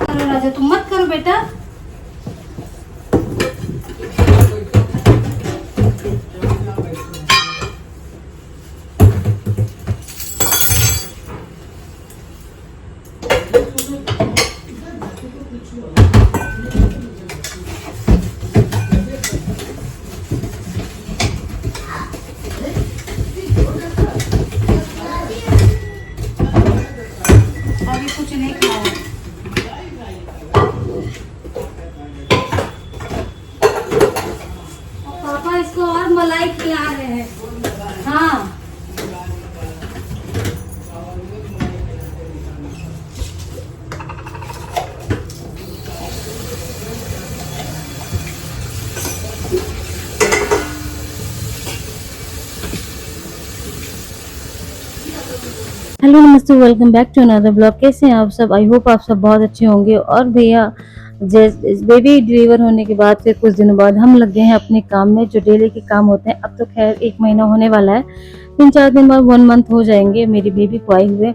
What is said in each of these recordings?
करो राजा, तुम मत करो बेटा। अभी कुछ नहीं खाया। पापा इसको और मलाई खिला रहे हैं। हाँ हेलो नमस्ते, welcome back to another blog. कैसे हैं आप सब? आई होप आप सब बहुत अच्छे होंगे। और भैया बेबी डिलीवर होने के बाद फिर कुछ दिनों बाद हम लग गए हैं अपने काम में, जो डेली के काम होते हैं। अब तो खैर 1 महीना होने वाला है, 3-4 दिन बाद 1 मंथ हो जाएंगे मेरी बेबी को आए हुए।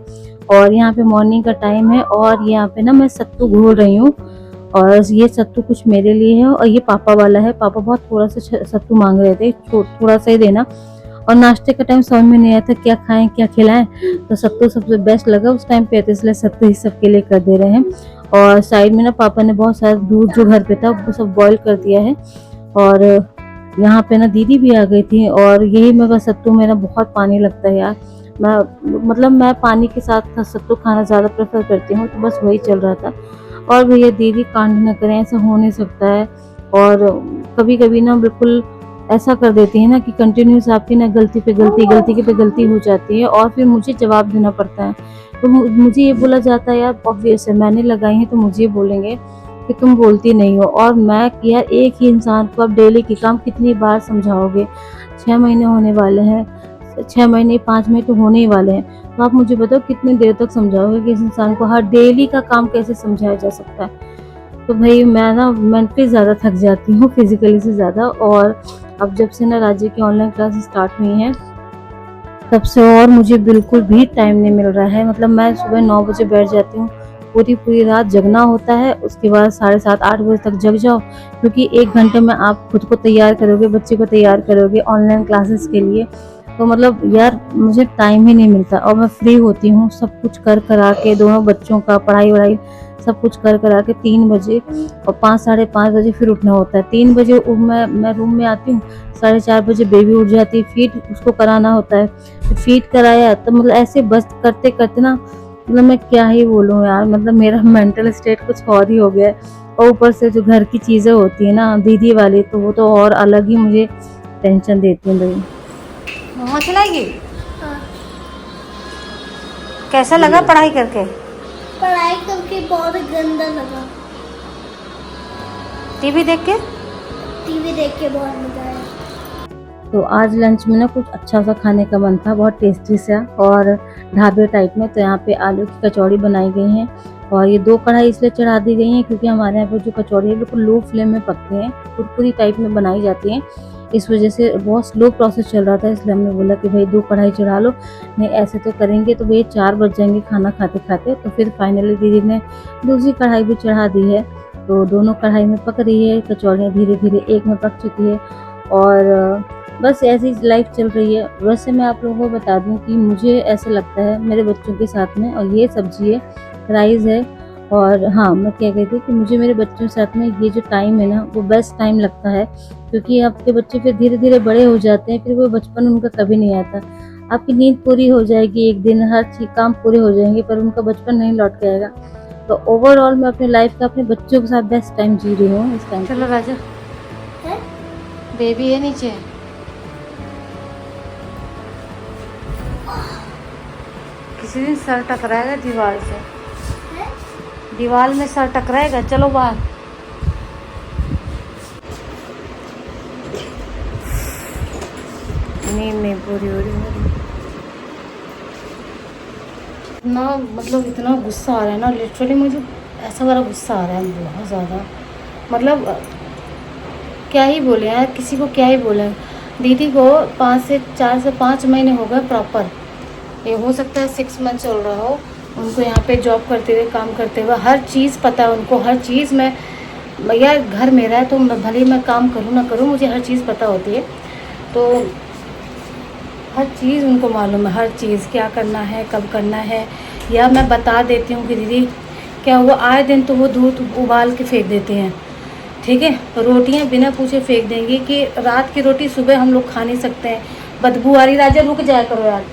और यहाँ पे मॉर्निंग का टाइम है और यहाँ पे ना मैं सत्तू घोल रही हूँ। और ये सत्तू कुछ मेरे लिए है और ये पापा वाला है। पापा बहुत थोड़ा सा सत्तू मांग रहे थे, थोड़ा सा ही देना। और नाश्ते का टाइम समझ में नहीं आया था क्या खाएं क्या खिलाएं, तो सत्तू सबसे बेस्ट लगा उस टाइम पे, तो इसलिए सत्तू ही सबके लिए कर दे रहे हैं। और साइड में ना पापा ने बहुत सारा दूध जो घर पे था वो सब बॉईल कर दिया है। और यहाँ पे ना दीदी भी आ गई थी और यही मेरा सत्तू, मेरा बहुत पानी लगता है यार। मैं पानी के साथ सत्तू खाना ज़्यादा प्रेफर करती हूँ, तो बस वही चल रहा था। और भैया दीदी कांड न करें, ऐसा हो नहीं सकता है। और कभी कभी ना बिल्कुल ऐसा कर देती है ना कि कंटिन्यूस आपकी ना गलती पे गलती हो जाती है और फिर मुझे जवाब देना पड़ता है। तो मुझे ये बोला जाता है यार, ऑब्वियस है मैंने लगाई है तो मुझे बोलेंगे कि तुम बोलती नहीं हो। और मैं यार एक ही इंसान को अब डेली के काम कितनी बार समझाओगे? 6 महीने होने वाले हैं, 6 महीने 5 महीने तो होने ही वाले हैं। तो आप मुझे बताओ कितनी देर तक समझाओगे कि इस इंसान को हर डेली का काम कैसे समझाया जा सकता है? तो भाई मैं ना मेंटली ज़्यादा थक जाती हूँ फिजिकली से ज़्यादा। और अब जब से ना राज्य की ऑनलाइन क्लास स्टार्ट हुई हैं तब से और मुझे बिल्कुल भी टाइम नहीं मिल रहा है। मतलब मैं सुबह 9 बजे बैठ जाती हूँ, पूरी रात जगना होता है। उसके बाद 7:30-8 बजे तक जग जाओ, क्योंकि 1 घंटे में आप खुद को तैयार करोगे, बच्चे को तैयार करोगे ऑनलाइन क्लासेस के लिए। तो मतलब यार मुझे टाइम ही नहीं मिलता। और मैं फ्री होती हूँ सब कुछ कर करा के, दोनों बच्चों का पढ़ाई वढ़ाई सब कुछ कर करा के 3 बजे, और 5-5:30 बजे फिर उठना होता है। 3 बजे मैं रूम में आती हूँ, 4:30 बजे बेबी उठ जाती है, फीड उसको कराना होता है। फीड कराया तो मतलब ऐसे बस करते करते ना, मतलब मैं क्या ही बोलूँ यार, मतलब मेरा मेंटल स्टेट कुछ और ही हो गया है। और ऊपर से जो घर की चीज़ें होती है ना दीदी वाली, तो वो तो और अलग ही मुझे टेंशन देती है भाई। मम्मा चलाएगी। कैसा लगा पढ़ाई करके? पढ़ाई करके बहुत गंदा लगा। टीवी देख के? टीवी देख के बहुत मजा आया। तो आज लंच में ना कुछ अच्छा सा खाने का मन था, बहुत टेस्टी सा और ढाबे टाइप में। तो यहाँ पे आलू की कचौड़ी बनाई गई हैं और ये 2 कढ़ाई इसलिए चढ़ा दी गई हैं क्योंकि हमारे यहाँ पे जो कचौड़ी है बिल्कुल लो फ्लेम में पकते हैं, कुरकुरी टाइप में बनाई जाती हैं। इस वजह से बहुत स्लो प्रोसेस चल रहा था, इसलिए हमने बोला कि भाई 2 कढ़ाई चढ़ा लो, नहीं ऐसे तो करेंगे तो भैया 4 बज जाएंगे खाना खाते खाते। तो फिर फाइनली दीदी ने दूसरी कढ़ाई भी चढ़ा दी है, तो दोनों कढ़ाई में पक रही है कचौड़ियाँ, धीरे धीरे एक में पक चुकी है। और बस ऐसी लाइफ चल रही है। वैसे मैं आप लोगों को बता दूं कि मुझे ऐसा लगता है मेरे बच्चों के साथ में, और ये सब्जी है, राइस है। और हाँ, मैं क्या कहती कि मुझे मेरे बच्चों के साथ में ये जो टाइम है ना वो बेस्ट टाइम लगता है, क्योंकि आपके बच्चे फिर धीरे धीरे बड़े हो जाते हैं, फिर वो बचपन उनका कभी नहीं आता। आपकी नींद पूरी हो जाएगी एक दिन, हर चीज काम पूरे हो जाएंगे, पर उनका बचपन नहीं लौट के आएगा। तो ओवरऑल मैं अपनी लाइफ का अपने बच्चों के साथ बेस्ट टाइम जी रही हूँ इस टाइम। चलो राजा, बेबी है नीचे। किसी दिन सर टकराएगा दीवार से, दीवार में सर टकराएगा। चलो बाहर। नींद नहीं पूरी हो रही। इतना मतलब इतना गुस्सा आ रहा है ना, लिटरली मुझे ऐसा वाला गुस्सा आ रहा है बहुत ज़्यादा। मतलब क्या ही बोले यार, किसी को क्या ही बोले। दीदी को 4 से 5 महीने हो गए प्रॉपर, ये हो सकता है 6 मंथ चल रहा हो, उनको यहाँ पे जॉब करते हुए, काम करते हुए हर चीज़ पता है उनको, हर चीज़ में भैया घर मेरा है तो भले ही मैं काम करूँ ना करूँ, मुझे हर चीज़ पता होती है। तो हर चीज़ उनको मालूम है, हर चीज़ क्या करना है, कब करना है। या मैं बता देती हूँ कि दीदी क्या हुआ, आए दिन तो वो दूध उबाल के फेंक देते हैं, ठीक है। रोटियां बिना पूछे फेंक देंगे कि रात की रोटी सुबह हम लोग खा नहीं सकते हैं, बदबू आ रही। राजा रुक जाया करो यार,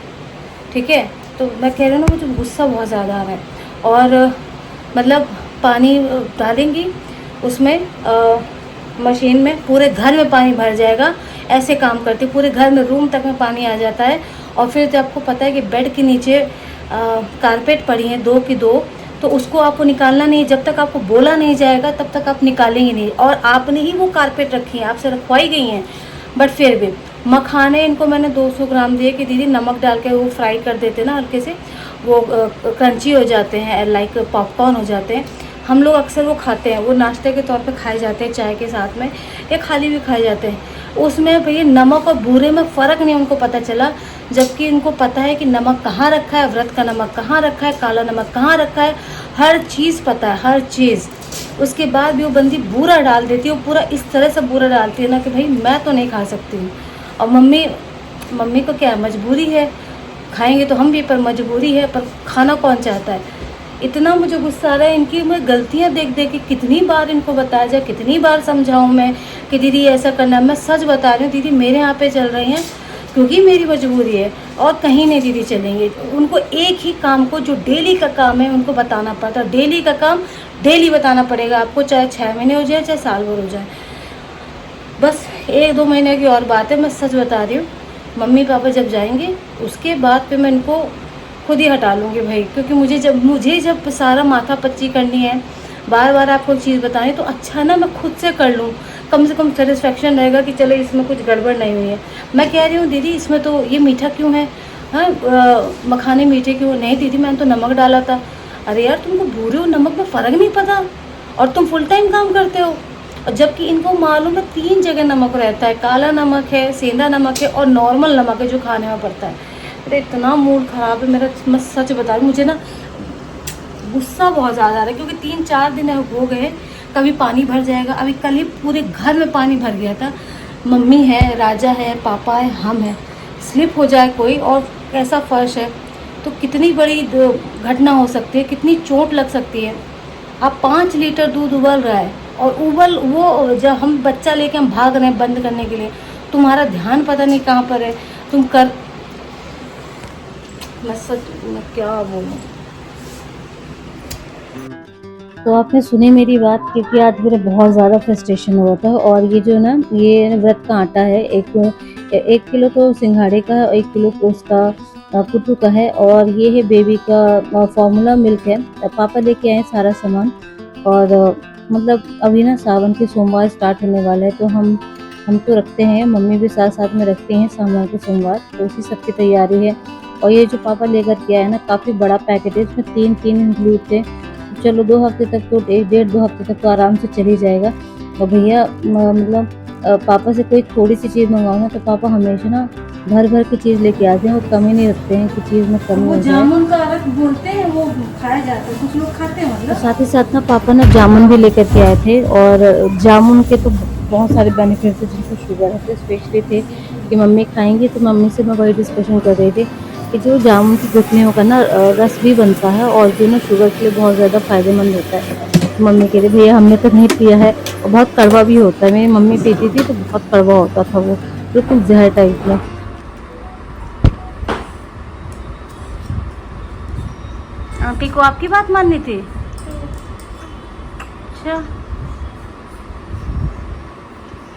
ठीक है। तो मैं कह रही हूँ ना, मुझे गुस्सा बहुत ज़्यादा आ रहा है। और मतलब पानी डालेंगी उसमें मशीन में, पूरे घर में पानी भर जाएगा। ऐसे काम करती, पूरे घर में रूम तक में पानी आ जाता है। और फिर जब आपको पता है कि बेड के नीचे कारपेट पड़ी हैं 2 की 2, तो उसको आपको निकालना नहीं, जब तक आपको बोला नहीं जाएगा तब तक आप निकालेंगे नहीं। और आपने ही वो कारपेट रखी है, आपसे रखवाई गई हैं, बट फिर भी मखाने इनको मैंने 200 ग्राम दिए कि दीदी नमक डाल के वो फ्राई कर देते ना हल्के से, वो क्रंची हो जाते हैं, लाइक पॉपकॉर्न हो जाते हैं। हम लोग अक्सर वो खाते हैं, वो नाश्ते के तौर पे खाए जाते हैं चाय के साथ में, या खाली भी खाए जाते हैं। उसमें भैया नमक और बूरे में फ़र्क नहीं उनको पता चला, जबकि इनको पता है कि नमक कहाँ रखा है, व्रत का नमक कहाँ रखा है, काला नमक कहाँ रखा है, हर चीज़ पता है, हर चीज़। उसके बाद भी वो बंदी बूरा डाल देती है, वो पूरा इस तरह से बूरा डालती है ना कि भाई मैं तो नहीं खा सकती हूँ। और मम्मी को क्या मजबूरी है, खाएंगे तो हम भी, पर मजबूरी है, पर खाना कौन चाहता है। इतना मुझे गुस्सा आ रहा है इनकी, मैं गलतियां देख देख के कितनी बार इनको बताया जाए, कितनी बार समझाऊं मैं कि दीदी ऐसा करना है। मैं सच बता रही हूँ दीदी, मेरे यहाँ पे चल रही हैं क्योंकि मेरी मजबूरी है, और कहीं नहीं दीदी चलेंगे। उनको एक ही काम को, जो डेली का काम है, उनको बताना पड़ता है। डेली का काम डेली बताना पड़ेगा आपको, चाहे 6 महीने हो जाए, चाहे साल भर हो जाए। बस 1-2 महीने की और बात है, मैं सच बता रही हूँ। मम्मी पापा जब जाएंगे उसके बाद पे मैं इनको खुद ही हटा लूँगी भाई, क्योंकि मुझे जब सारा माथा पच्ची करनी है, बार बार आपको चीज़ बतानी, तो अच्छा ना मैं खुद से कर लूँ, कम से कम सेटिस्फेक्शन रहेगा कि चलो इसमें कुछ गड़बड़ नहीं हुई है। मैं कह रही हूँ दीदी इसमें तो ये मीठा क्यों है, हाँ मखाने मीठे क्यों? नहीं दीदी मैंने तो नमक डाला था। अरे यार तुमको भूरे और नमक में फ़र्क नहीं पता, और तुम फुल टाइम काम करते हो। और जबकि इनको मालूम है 3 जगह नमक रहता है, काला नमक है, सेंधा नमक है, और नॉर्मल नमक है जो खाने में पड़ता है। अरे इतना मूड ख़राब है मेरा, मैं सच बता रही हूँ, मुझे ना गुस्सा बहुत ज़्यादा आ रहा है, क्योंकि 3-4 दिन हो गए, कभी पानी भर जाएगा। अभी कल ही पूरे घर में पानी भर गया था। मम्मी है, राजा है, पापा है, हम हैं। स्लिप हो जाए कोई, और ऐसा फर्श है, तो कितनी बड़ी घटना हो सकती है, कितनी चोट लग सकती है। अब 5 लीटर दूध उबल रहा है, और वो जब हम बच्चा लेके हम भाग रहे हैं बंद करने के लिए, तुम्हारा ध्यान पता नहीं कहाँ पर है, तुम कर, मैं क्या बोलूँ। तो आपने सुनी मेरी बात, क्योंकि आज मेरा बहुत ज़्यादा फ्रस्ट्रेशन हुआ था। और ये जो ना, ये व्रत का आटा है, 1 किलो तो सिंघाड़े का, 1 किलो उसका पुट्टू का है, और ये है बेबी का फॉर्मूला मिल्क है। पापा लेके आए सारा सामान। और मतलब अभी ना सावन के सोमवार स्टार्ट होने वाला है, तो हम तो रखते हैं, मम्मी भी साथ साथ में रखते हैं सावन के सोमवार, तो उसी सब की तैयारी है। और ये जो पापा लेकर के आए ना, काफ़ी बड़ा पैकेट है, इसमें 3 इंक्लूड थे। चलो 2 हफ्ते तक तो, 1-1.5-2 हफ्ते तक तो आराम से चली जाएगा। और भैया मतलब पापा से कोई थोड़ी सी चीज़ मंगाओ ना, तो पापा हमेशा ना भर की चीज़ लेके आते हैं, वो कमी नहीं रखते हैं कि चीज़ में कमी वो हो जाए। जामुन का अलग बोलते हैं, वो खाया जाता है, कुछ लोग खाते हैं तो मतलब। साथ ही साथ ना पापा ना जामुन भी लेकर के आए थे, और जामुन के तो बहुत सारे बेनिफिट्स हैं। जिनको शुगर है तो स्पेशली थे कि मम्मी खाएंगी, तो मम्मी से मैं वही डिस्कशन कर रही थी कि जो जामुन की गुठलियों का ना रस भी बनता है, और जो ना शुगर के लिए बहुत ज़्यादा फ़ायदेमंद होता है। मम्मी के लिए भैया हमने तो नहीं पिया है, और बहुत कड़वा भी होता है। मेरी मम्मी पीती थी तो बहुत कड़वा होता था वो, बिल्कुल जहर टाइप में। आंटी को आपकी बात माननी थी? अच्छा,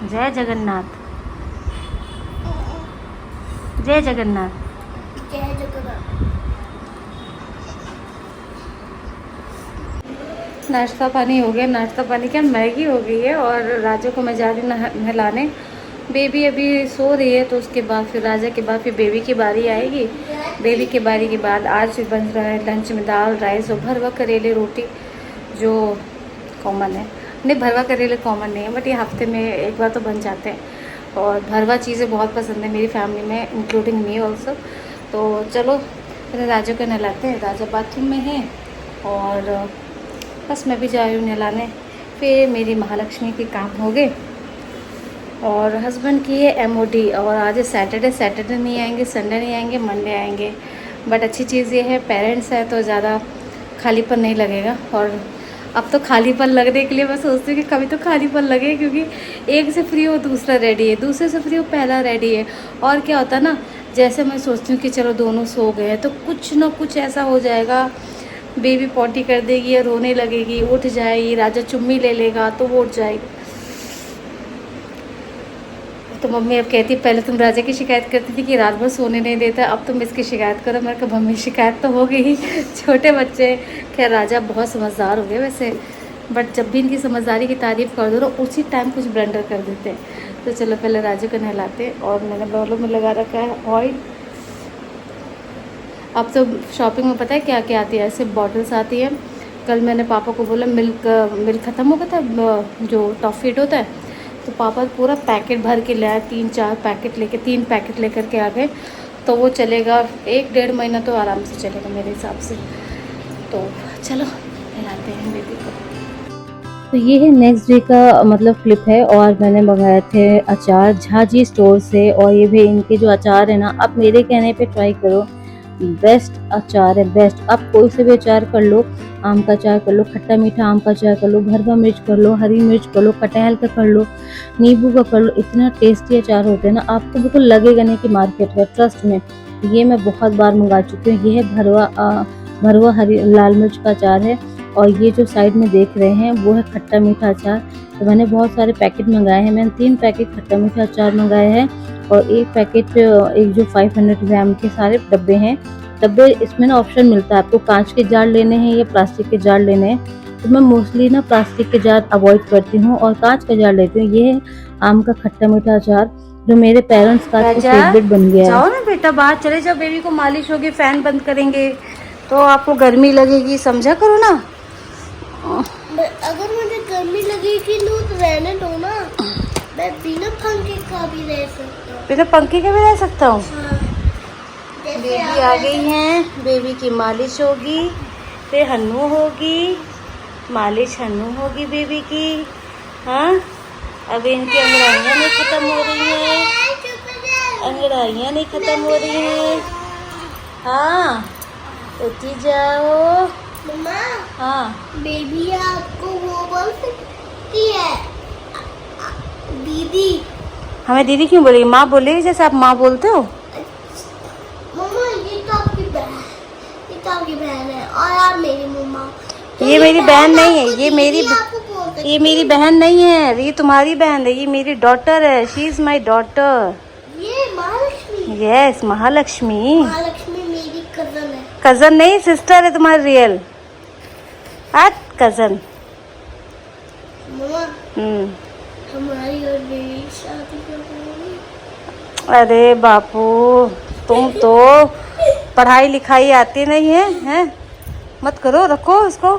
जय जगन्नाथ, जय जगन्नाथ। जय जगन्नाथ। नाश्ता पानी हो गया, नाश्ता पानी क्या मैगी हो गई है, और राजा को मैं जा रही नहलाने। बेबी अभी सो रही है, तो उसके बाद फिर राजा के बाद फिर बेबी की बारी आएगी। बेबी की बारी के बाद आज बन रहा है लंच में दाल राइस और भरवा करेले रोटी, जो कॉमन है। नहीं, भरवा करेले कॉमन नहीं है, बट ये हफ्ते में एक बार तो बन जाते हैं। और भरवा चीज़ें बहुत पसंद है मेरी फैमिली में, इंक्लूडिंग मी ऑल्सो। तो चलो फिर राजू को नहलाते हैं। राजा बाथरूम में है और बस मैं भी जा रही हूँ नहलाने। फिर मेरी महालक्ष्मी के काम हो गए और हस्बैंड की है MOD। और आज सैटरडे नहीं आएंगे, संडे नहीं आएंगे, मंडे आएंगे। बट अच्छी चीज़ ये है पेरेंट्स है तो ज़्यादा खालीपन नहीं लगेगा। और अब तो खालीपन लगने के लिए मैं सोचती हूँ कि कभी तो खालीपन लगे, क्योंकि एक से फ्री हो दूसरा रेडी है, दूसरे से फ्री हो पहला रेडी है। और क्या होता है ना, जैसे मैं सोचती हूँ कि चलो दोनों सो गए हैं तो कुछ ना कुछ ऐसा हो जाएगा, बेबी पॉटी कर देगी या रोने लगेगी, उठ जाएगी, राजा चुम्मी ले लेगा तो वो उठ जाएगी। तो मम्मी अब कहती पहले तुम राजा की शिकायत करती थी कि रात भर सोने नहीं देता, अब तुम इसकी शिकायत करो। मैंने कहा मम्मी शिकायत तो हो गई, छोटे बच्चे। खैर राजा बहुत समझदार हो गए वैसे, बट जब भी इनकी समझदारी की तारीफ़ कर दो ना उसी टाइम कुछ ब्लंडर कर देते हैं। तो चलो पहले राजू को नहलाते। और मैंने बालों में लगा रखा है ऑयल। अब तो शॉपिंग में पता है क्या क्या आती है, ऐसे बॉटल्स आती है। कल मैंने पापा को बोला मिल्क ख़त्म हो गया था जो टॉफीट होता है, तो पापा पूरा पैकेट भर के ले आए, 3 पैकेट लेकर के आ गए। तो वो चलेगा 1-1.5 महीना तो आराम से चलेगा मेरे हिसाब से। तो चलो नहलाते हैं बेबी को। तो ये है नेक्स्ट डे का मतलब क्लिप है। और मैंने मंगाए थे अचार झाजी स्टोर से। और ये भी इनके जो अचार है ना, आप मेरे कहने पे ट्राई करो, बेस्ट अचार है, बेस्ट। आप कोई से भी अचार कर लो, आम का अचार कर लो, खट्टा मीठा आम का अचार कर लो, भरवा मिर्च कर लो, हरी मिर्च कर लो, कटहल का कर लो, नींबू का कर लो, इतना टेस्टी अचार होते हैं ना, आपको बिल्कुल लगेगा नहीं कि मार्केट का। ट्रस्ट में, ये मैं बहुत बार मंगा चुकी हूँ। ये है भरवा हरी लाल मिर्च का अचार है। और ये जो साइड में देख रहे हैं वो है खट्टा मीठा अचार। तो मैंने बहुत सारे पैकेट मंगाए हैं। मैंने 3 पैकेट खट्टा मीठा अचार मंगाए हैं और एक पैकेट, एक जो 500 ग्राम के सारे डब्बे हैं। डब्बे इसमें ना ऑप्शन मिलता है आपको कांच के जार लेने हैं या प्लास्टिक के जार लेने हैं। तो मैं मोस्टली ना प्लास्टिक के जार अवॉइड करती हूँ और कांच का जार लेती हूँ। ये है आम का खट्टा मीठा अचार जो मेरे पेरेंट्स का फेवरेट बन गया है। जाओ ना बेटा, बाहर चले जाओ, बेबी को मालिश होगी, फैन बंद करेंगे तो आपको गर्मी लगेगी, समझा करो ना। अगर मुझे गर्मी लगेगी तो रहने दो ना, मैं बिना पंखे का भी रह सकता हूँ। बिना पंखे के भी रह सकता हूँ। हाँ। बेबी आ गई हैं, बेबी की मालिश होगी, फिर हन्नू होगी, मालिश हन्नू होगी बेबी की। हाँ, अब इनकी अंगड़ाइयाँ नहीं ख़त्म हो रही हैं, अंगड़ाइयाँ नहीं ख़त्म हो रही हैं। हाँ, उठी जाओ। मम्मा, हाँ, बेबी आपको वो बोल सकती है दीदी। हमें दीदी क्यों बोलेगी? माँ बोलेगी जैसे आप माँ बोलते हो। मम्मा ये तो आपकी बहन है और आप मेरी मम्मा। तो ये मेरी बहन नहीं है, ये ये मेरी बहन नहीं है, ये तुम्हारी बहन है, ये मेरी डॉटर है। She is my daughter. ये महालक्ष्मी। यस, महालक्ष्मी। महालक्ष्मी मेरी कजन है। कजन नहीं, सिस्टर है तुम्हारी रियल। कजन। मम्मा हमारी और मेरी शादी कब होगी? अरे बापू, तुम तो पढ़ाई लिखाई आती नहीं है, हैं? मत करो, रखो इसको।